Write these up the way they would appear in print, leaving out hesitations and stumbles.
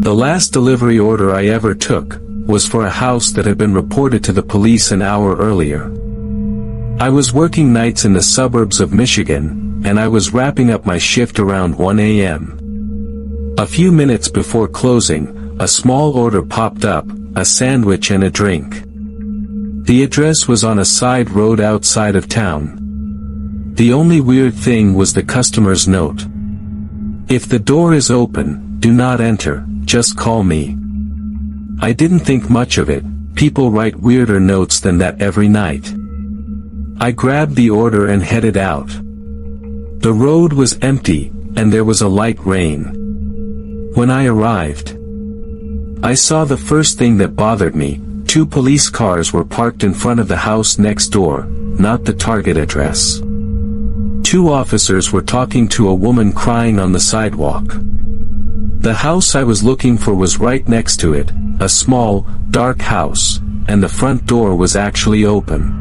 The last delivery order I ever took was for a house that had been reported to the police an hour earlier. I was working nights in the suburbs of Michigan, and I was wrapping up my shift around 1 a.m. A few minutes before closing, a small order popped up, a sandwich and a drink. The address was on a side road outside of town. The only weird thing was the customer's note. "If the door is open, do not enter, just call me." I didn't think much of it. People write weirder notes than that every night. I grabbed the order and headed out. The road was empty, and there was a light rain. When I arrived, I saw the first thing that bothered me. 2 police cars were parked in front of the house next door, not the target address. 2 officers were talking to a woman crying on the sidewalk. The house I was looking for was right next to it, a small, dark house, and the front door was actually open.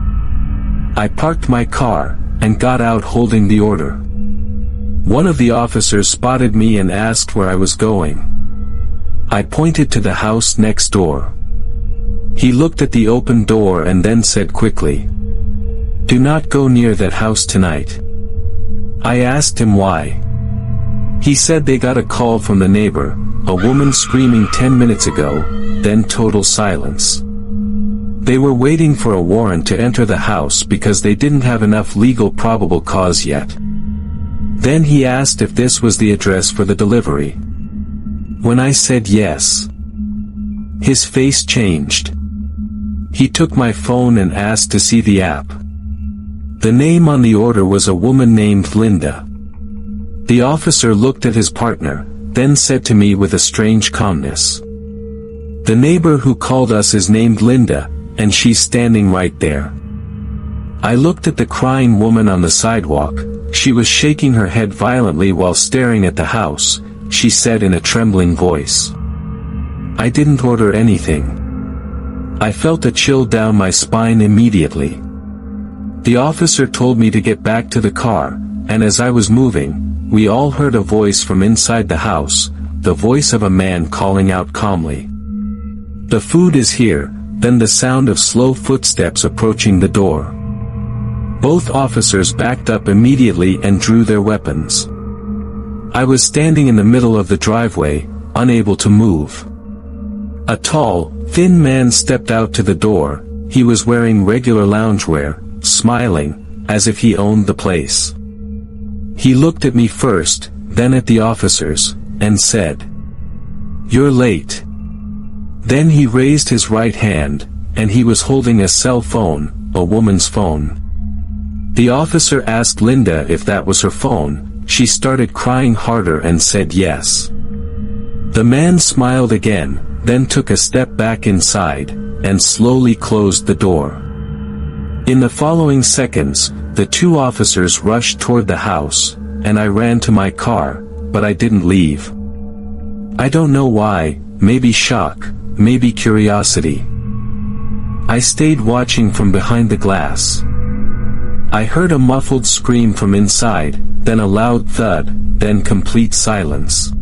I parked my car, and got out holding the order. One of the officers spotted me and asked where I was going. I pointed to the house next door. He looked at the open door and then said quickly, "Do not go near that house tonight." I asked him why. He said they got a call from the neighbor, a woman screaming 10 minutes ago, then total silence. They were waiting for a warrant to enter the house because they didn't have enough legal probable cause yet. Then he asked if this was the address for the delivery. When I said yes, his face changed. He took my phone and asked to see the app. The name on the order was a woman named Linda. The officer looked at his partner, then said to me with a strange calmness, "The neighbor who called us is named Linda, and she's standing right there." I looked at the crying woman on the sidewalk. She was shaking her head violently while staring at the house. She said in a trembling voice, "I didn't order anything." I felt a chill down my spine immediately. The officer told me to get back to the car, and as I was moving, we all heard a voice from inside the house, the voice of a man calling out calmly, "The food is here," then the sound of slow footsteps approaching the door. Both officers backed up immediately and drew their weapons. I was standing in the middle of the driveway, unable to move. A tall, thin man stepped out to the door. He was wearing regular loungewear, smiling, as if he owned the place. He looked at me first, then at the officers, and said, "You're late." Then he raised his right hand, and he was holding a cell phone, a woman's phone. The officer asked Linda if that was her phone. She started crying harder and said yes. The man smiled again, then took a step back inside, and slowly closed the door. In the following seconds, the 2 officers rushed toward the house, and I ran to my car, but I didn't leave. I don't know why, maybe shock, maybe curiosity. I stayed watching from behind the glass. I heard a muffled scream from inside, then a loud thud, then complete silence.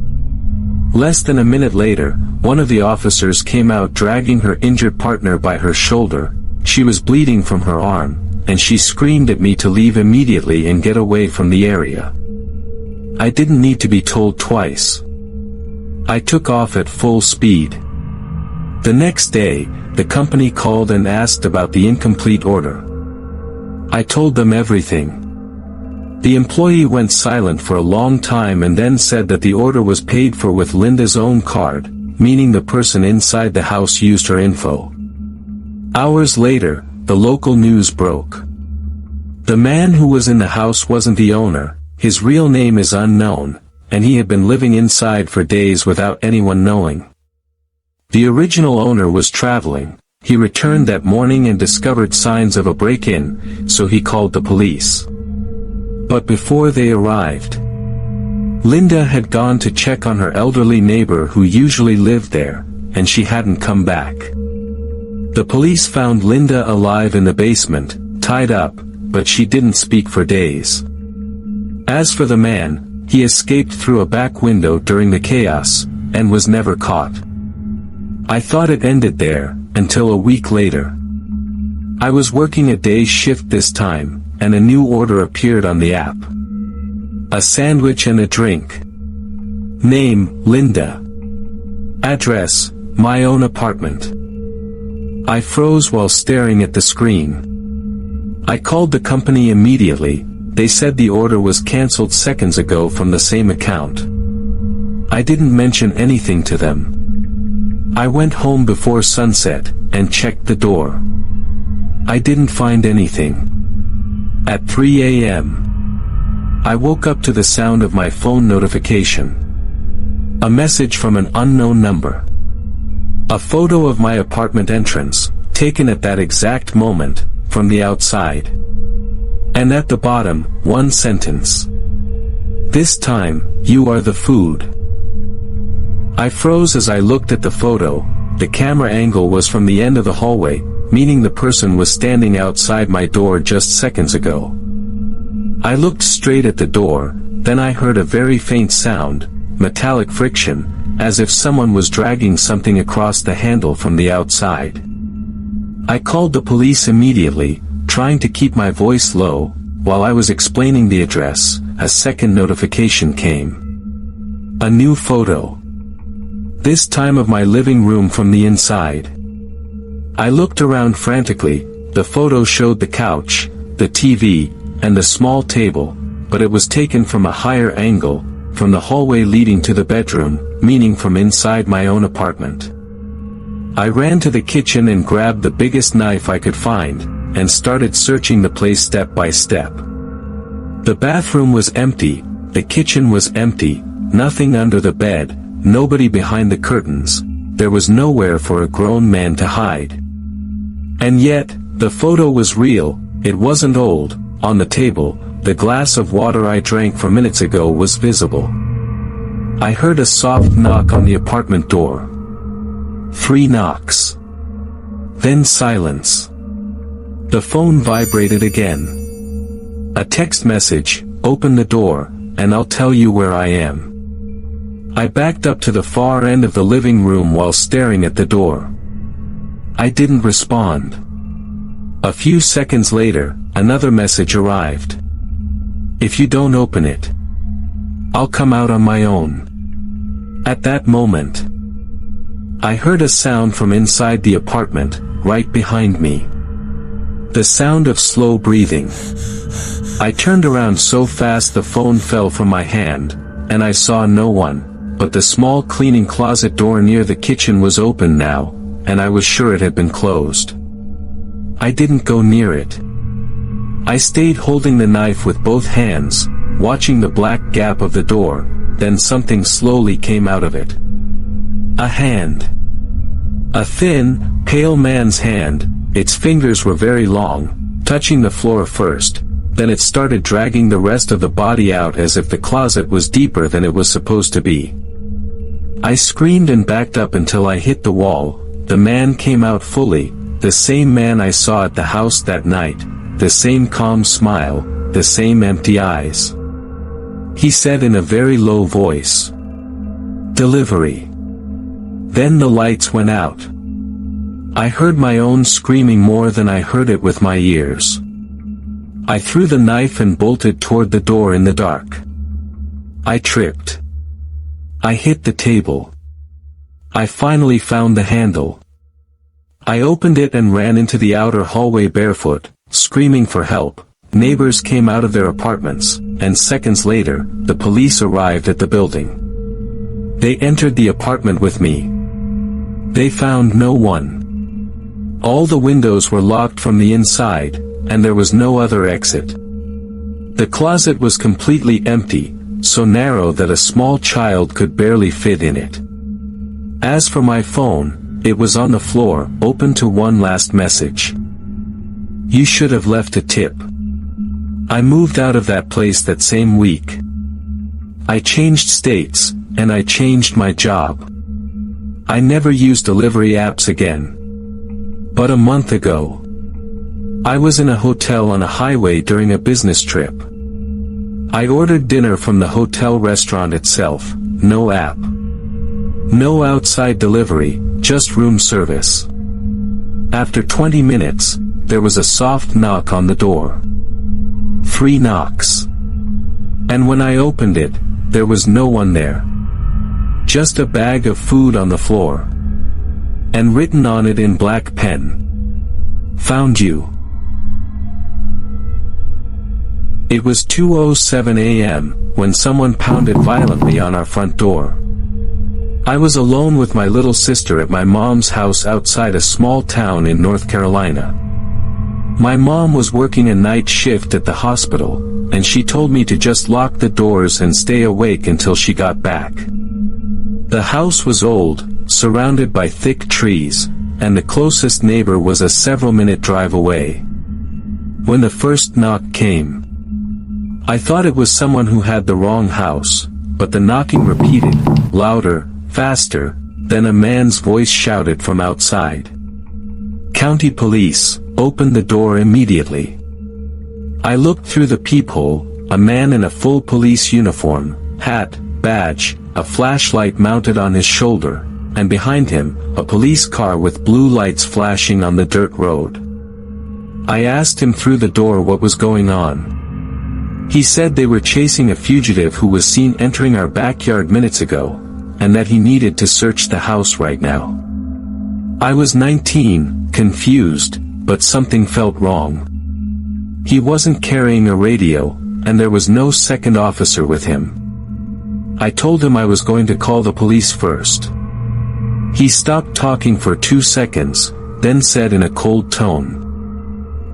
Less than a minute later, one of the officers came out dragging her injured partner by her shoulder. She was bleeding from her arm, and she screamed at me to leave immediately and get away from the area. I didn't need to be told twice. I took off at full speed. The next day, the company called and asked about the incomplete order. I told them everything. The employee went silent for a long time and then said that the order was paid for with Linda's own card, meaning the person inside the house used her info. Hours later, the local news broke. The man who was in the house wasn't the owner, his real name is unknown, and he had been living inside for days without anyone knowing. The original owner was traveling. He returned that morning and discovered signs of a break-in, so he called the police. But before they arrived, Linda had gone to check on her elderly neighbor who usually lived there, and she hadn't come back. The police found Linda alive in the basement, tied up, but she didn't speak for days. As for the man, he escaped through a back window during the chaos, and was never caught. I thought it ended there, until a week later. I was working a day shift this time, and a new order appeared on the app. A sandwich and a drink. Name, Linda. Address, my own apartment. I froze while staring at the screen. I called the company immediately. They said the order was cancelled seconds ago from the same account. I didn't mention anything to them. I went home before sunset, and checked the door. I didn't find anything. At 3 a.m. I woke up to the sound of my phone notification. A message from an unknown number. A photo of my apartment entrance, taken at that exact moment, from the outside. And at the bottom, one sentence. This time, you are the food. I froze as I looked at the photo. The camera angle was from the end of the hallway, meaning the person was standing outside my door just seconds ago. I looked straight at the door, then I heard a very faint sound, metallic friction, as if someone was dragging something across the handle from the outside. I called the police immediately, trying to keep my voice low. While I was explaining the address, a second notification came. A new photo. This time of my living room from the inside. I looked around frantically. The photo showed the couch, the TV, and the small table, but it was taken from a higher angle, from the hallway leading to the bedroom, meaning from inside my own apartment. I ran to the kitchen and grabbed the biggest knife I could find, and started searching the place step by step. The bathroom was empty, the kitchen was empty, nothing under the bed, nobody behind the curtains. There was nowhere for a grown man to hide. And yet, the photo was real. It wasn't old. On the table, the glass of water I drank 4 minutes ago was visible. I heard a soft knock on the apartment door. 3 knocks. Then silence. The phone vibrated again. A text message, open the door, and I'll tell you where I am. I backed up to the far end of the living room while staring at the door. I didn't respond. A few seconds later, another message arrived. If you don't open it, I'll come out on my own. At that moment, I heard a sound from inside the apartment, right behind me. The sound of slow breathing. I turned around so fast the phone fell from my hand, and I saw no one. But the small cleaning closet door near the kitchen was open now, and I was sure it had been closed. I didn't go near it. I stayed holding the knife with both hands, watching the black gap of the door. Then something slowly came out of it. A hand. A thin, pale man's hand. Its fingers were very long, touching the floor first. Then it started dragging the rest of the body out as if the closet was deeper than it was supposed to be. I screamed and backed up until I hit the wall. The man came out fully, the same man I saw at the house that night, the same calm smile, the same empty eyes. He said in a very low voice, "Delivery." Then the lights went out. I heard my own screaming more than I heard it with my ears. I threw the knife and bolted toward the door in the dark. I tripped. I hit the table. I finally found the handle. I opened it and ran into the outer hallway barefoot, screaming for help. Neighbors came out of their apartments, and seconds later, the police arrived at the building. They entered the apartment with me. They found no one. All the windows were locked from the inside, and there was no other exit. The closet was completely empty, so narrow that a small child could barely fit in it. As for my phone, it was on the floor, open to one last message. You should have left a tip. I moved out of that place that same week. I changed states, and I changed my job. I never used delivery apps again. But a month ago, I was in a hotel on a highway during a business trip. I ordered dinner from the hotel restaurant itself, no app. No outside delivery, just room service. After 20 minutes, there was a soft knock on the door. 3 knocks. And when I opened it, there was no one there. Just a bag of food on the floor. And written on it in black pen. Found you. It was 2:07 a.m. when someone pounded violently on our front door. I was alone with my little sister at my mom's house outside a small town in North Carolina. My mom was working a night shift at the hospital, and she told me to just lock the doors and stay awake until she got back. The house was old, surrounded by thick trees, and the closest neighbor was a several-minute drive away. When the first knock came, I thought it was someone who had the wrong house, but the knocking repeated, louder, faster, then a man's voice shouted from outside. "County police, open the door immediately." I looked through the peephole, a man in a full police uniform, hat, badge, a flashlight mounted on his shoulder, and behind him, a police car with blue lights flashing on the dirt road. I asked him through the door what was going on. He said they were chasing a fugitive who was seen entering our backyard minutes ago, and that he needed to search the house right now. I was 19, confused, but something felt wrong. He wasn't carrying a radio, and there was no second officer with him. I told him I was going to call the police first. He stopped talking for 2 seconds, then said in a cold tone,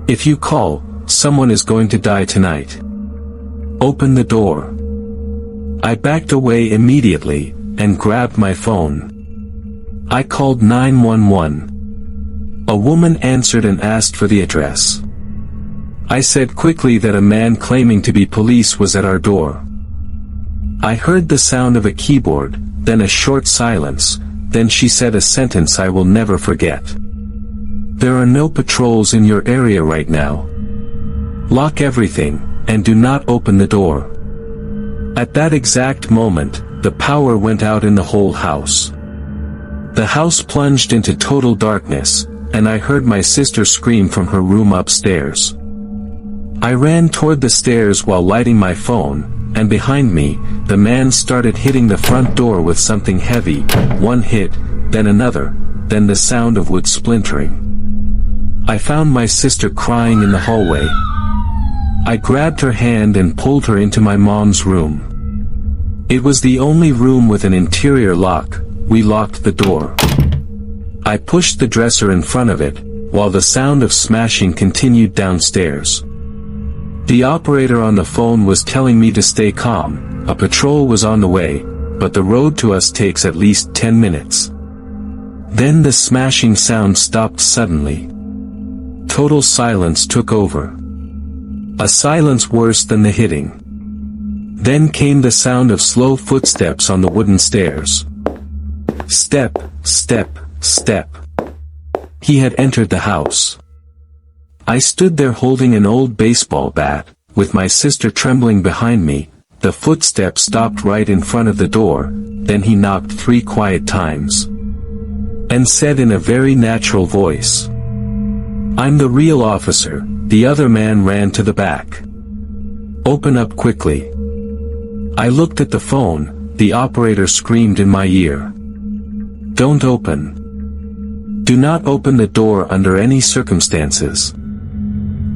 "If you call, someone is going to die tonight. Open the door." I backed away immediately, and grabbed my phone. I called 911. A woman answered and asked for the address. I said quickly that a man claiming to be police was at our door. I heard the sound of a keyboard, then a short silence, then she said a sentence I will never forget. "There are no patrols in your area right now. Lock everything, and do not open the door." At that exact moment, the power went out in the whole house. The house plunged into total darkness, and I heard my sister scream from her room upstairs. I ran toward the stairs while lighting my phone, and behind me, the man started hitting the front door with something heavy, one hit, then another, then the sound of wood splintering. I found my sister crying in the hallway. I grabbed her hand and pulled her into my mom's room. It was the only room with an interior lock. We locked the door. I pushed the dresser in front of it, while the sound of smashing continued downstairs. The operator on the phone was telling me to stay calm, a patrol was on the way, but the road to us takes at least 10 minutes. Then the smashing sound stopped suddenly. Total silence took over. A silence worse than the hitting. Then came the sound of slow footsteps on the wooden stairs. Step, step, step. He had entered the house. I stood there holding an old baseball bat, with my sister trembling behind me. The footsteps stopped right in front of the door, then he knocked 3 quiet times. And said in a very natural voice, "I'm the real officer." The other man ran to the back. "Open up quickly." I looked at the phone, the operator screamed in my ear. "Don't open. Do not open the door under any circumstances."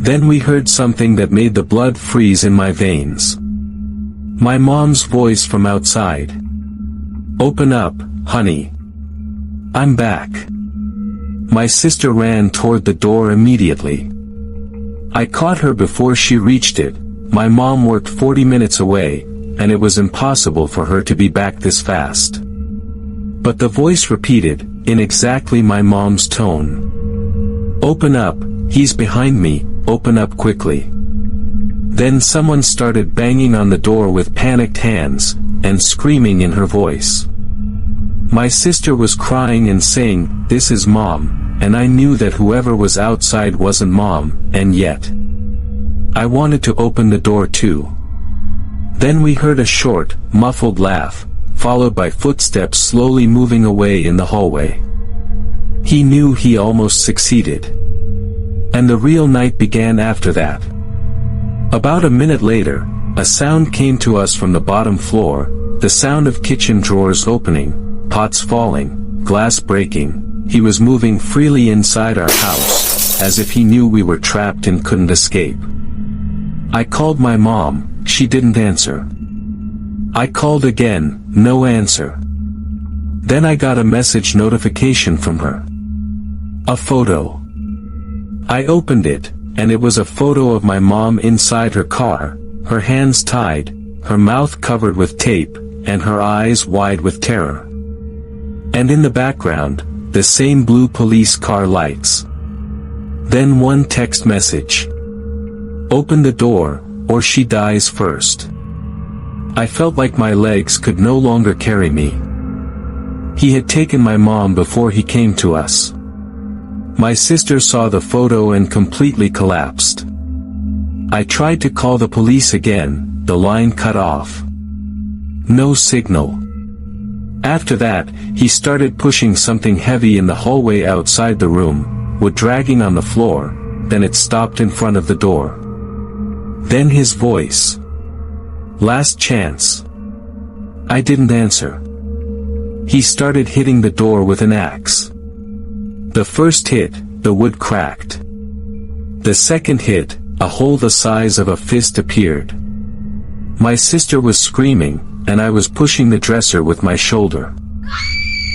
Then we heard something that made the blood freeze in my veins. My mom's voice from outside. "Open up, honey. I'm back." My sister ran toward the door immediately. I caught her before she reached it. My mom worked 40 minutes away, and it was impossible for her to be back this fast. But the voice repeated, in exactly my mom's tone. "Open up, he's behind me, open up quickly." Then someone started banging on the door with panicked hands, and screaming in her voice. My sister was crying and saying, "This is Mom," and I knew that whoever was outside wasn't Mom, and yet I wanted to open the door too. Then we heard a short, muffled laugh, followed by footsteps slowly moving away in the hallway. He knew he almost succeeded. And the real night began after that. About a minute later, a sound came to us from the bottom floor, the sound of kitchen drawers opening, pots falling, glass breaking. He was moving freely inside our house, as if he knew we were trapped and couldn't escape. I called my mom, she didn't answer. I called again, no answer. Then I got a message notification from her. A photo. I opened it, and it was a photo of my mom inside her car, her hands tied, her mouth covered with tape, and her eyes wide with terror. And in the background, the same blue police car lights. Then one text message. Open the door, or she dies first. I felt like my legs could no longer carry me. He had taken my mom before he came to us. My sister saw the photo and completely collapsed. I tried to call the police again, the line cut off. No signal. After that, he started pushing something heavy in the hallway outside the room, wood dragging on the floor, then it stopped in front of the door. Then his voice. Last chance. I didn't answer. He started hitting the door with an axe. The first hit, the wood cracked. The second hit, a hole the size of a fist appeared. My sister was screaming, and I was pushing the dresser with my shoulder.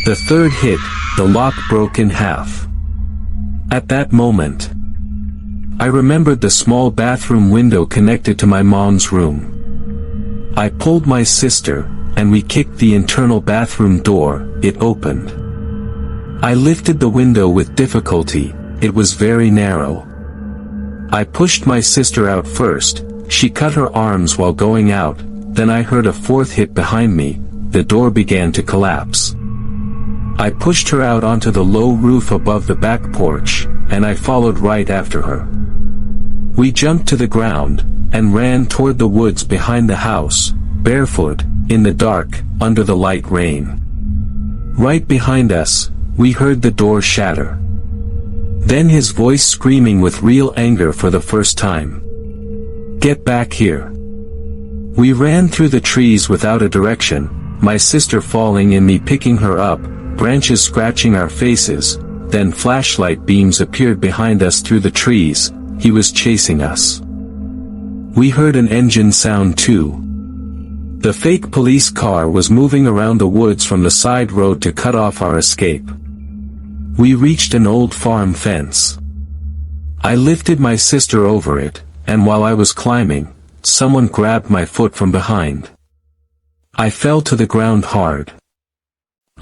The third hit, the lock broke in half. At that moment, I remembered the small bathroom window connected to my mom's room. I pulled my sister, and we kicked the internal bathroom door. It opened. I lifted the window with difficulty, it was very narrow. I pushed my sister out first, she cut her arms while going out, then I heard a fourth hit behind me, the door began to collapse. I pushed her out onto the low roof above the back porch, and I followed right after her. We jumped to the ground, and ran toward the woods behind the house, barefoot, in the dark, under the light rain. Right behind us, we heard the door shatter. Then his voice screaming with real anger for the first time. Get back here. We ran through the trees without a direction, my sister falling and me picking her up, branches scratching our faces, then flashlight beams appeared behind us through the trees, he was chasing us. We heard an engine sound too. The fake police car was moving around the woods from the side road to cut off our escape. We reached an old farm fence. I lifted my sister over it, and while I was climbing, someone grabbed my foot from behind. I fell to the ground hard.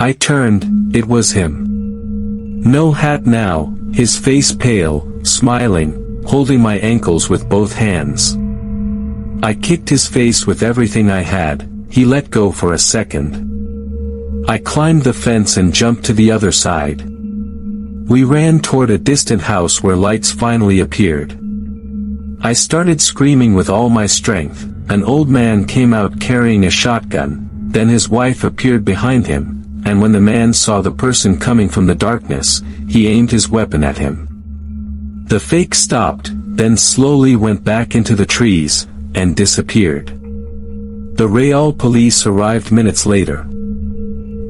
I turned, it was him. No hat now, his face pale, smiling, holding my ankles with both hands. I kicked his face with everything I had, he let go for a second. I climbed the fence and jumped to the other side. We ran toward a distant house where lights finally appeared. I started screaming with all my strength, an old man came out carrying a shotgun, then his wife appeared behind him, and when the man saw the person coming from the darkness, he aimed his weapon at him. The fake stopped, then slowly went back into the trees, and disappeared. The Real police arrived minutes later.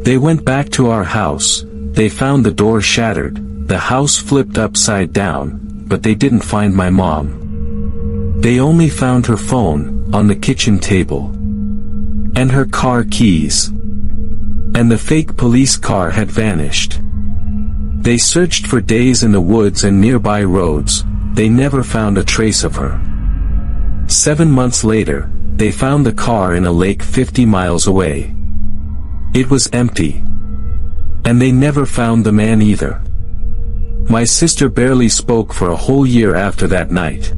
They went back to our house, they found the door shattered, the house flipped upside down, but they didn't find my mom. They only found her phone, on the kitchen table. And her car keys. And the fake police car had vanished. They searched for days in the woods and nearby roads, they never found a trace of her. 7 months later, they found the car in a lake 50 miles away. It was empty. And they never found the man either. My sister barely spoke for a whole year after that night.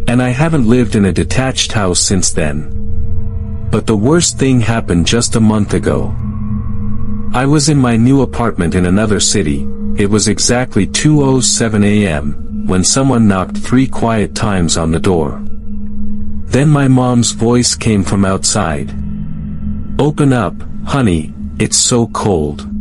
And I haven't lived in a detached house since then. But the worst thing happened just a month ago. I was in my new apartment in another city, it was exactly 2:07 a.m., when someone knocked 3 quiet times on the door. Then my mom's voice came from outside. Open up, Honey, it's so cold.